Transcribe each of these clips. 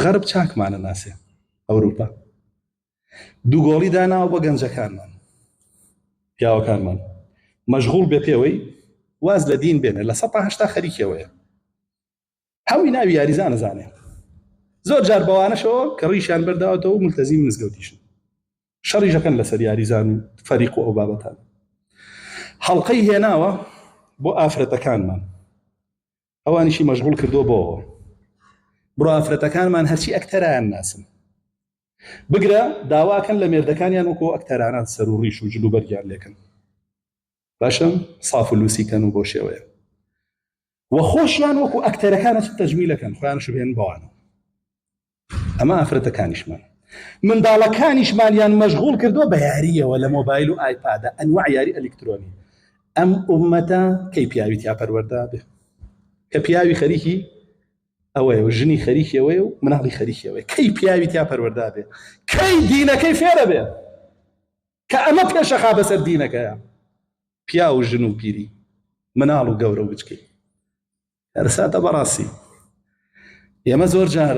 غەرب چاکمانە ناسێ ئەوروپا دوو گۆڵی داناوە بۆ گەنجەکانمان پیاوەکانمان مەشغوڵ بێ پێوەی واز لە دین بێنێ لە 180 خەریکەوەیە هەمووی ناوی یاریزان نەزانێ زۆر جار بەوانەشەوە کە ڕیشیان بەرداوەتەوە ملتەزیم مزگەوتیشن شەڕیژەکەن لەسەر یاریزان و فەریق و ئەو بابەتان هەڵقەی هێناوە بۆ ئافرەتەکانمان ئەوانیشی مەشغوڵ کردووە بۆەوە بڕۆ ئافرەتەکانمان هەرچی ئەکتەران ناسن بگرە داواکەن لە مێردەکانیان وەکو ئەکتەرانان سەر و ڕیش و جلوبەرگیان لێکن باشە ساف و لوسیکەن و بۆ شێوەیە وە خۆشیان وەکو ئەکتەرەکانە تەجمیلەکەن خۆیانش بهێن بەوانە ئەمە ئافرەتەکانیشمان منداڵەکانیشمانیان مەشغوڵ کردووە بە یاریەوە لە مۆبایل و ئایپادە ئەنواع یاری ئەلکترۆنی ئەم ئومەتە کەی پیاوی تیا پەروەردا بێ کە پیاوی خەریکی ئەوەیە و ژنی خەریکیەوەی و مناڵی خەریکیەوەی کەی پیاوی تیا پەروەردا بێ کەی دینەکەی فێرە بێ کە ئەمە پێشەخا بەسەر دینەکەیە پیا و ژن و پیری مناڵ و گەورە و بچکەی هەرساتە بەڕاستی ئێمە زۆر جار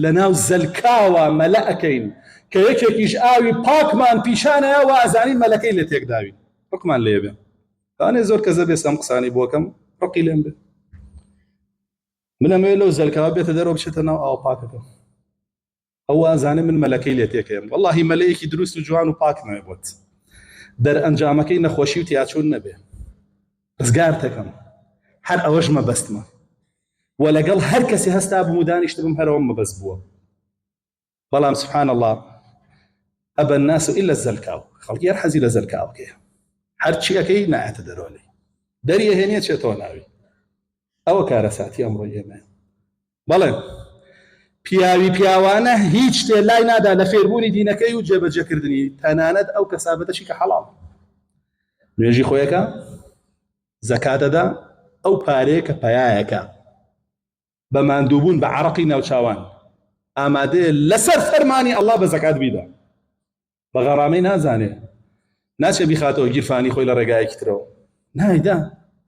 لە ناو زەلکاوە مەلە ئەکەین کە یەکێکیش ئاوی پاکمان پیشانەیە و ئازانین مەلەکەی لە تێکداوین ڕقمان لێ بێ کانێ زۆر کەسە بێ سەم قسانی بۆکەم ڕقی لێم بێ منەمەوێت لەو زەلکاوە بێتە دەرەوە بچێتە ناو ئاو پاکەکە ئەو ئازانێ من مەلەکەی لێ تێکەیم وەڵڵاهی مەلەیەکی دروست و جوان و پاک نەوێ بۆت دەرئەنجامەکەی نەخۆشی و تیاچوون نەبێ ڕزگارتەکەم هەر ئەوەش مەبەستمە و لەگەڵ هەر کەسی هەستا بوو دانیشتبم هەرەوە مەبەست بووە بەڵام سبحان الله ئەبە الناس إلا الزەلکاو خەڵکی هەر حەزی لە زەلکاوەکەیە هەرچی ئەکەی نایەتە دەرۆلێ دەریەهێنێت چێتەوە ناوی ئەوە کارەساتی ئەمڕۆ ئێمە بەڵێ پیاوی پیاوانە هیچ شتێ لای نادا لە فێربوونی دینەکەی و جێبەجێکردنی تەنانەت ئەو کەسابەتەشی کە حەڵاڵ نوێژی خۆیەکە زەکات دەدا ئەو پارەیە کە پەیایەکە بە ماندووبوون بە عەرەقی ناوچاوان ئامادەیە لەسەر فەرمانی ئەڵڵا بە زەکات بیدا بە غەڕامەی نازانێ ناچێ بیخاتەوە گیرفانی خۆی لە ڕێگایەکی ترەوە نایدا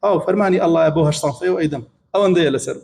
ئەو فەرمانی ئەڵڵایە بۆ هەشت سەنفەیەوە ئەیدەم ئەوەندەیە لەسەر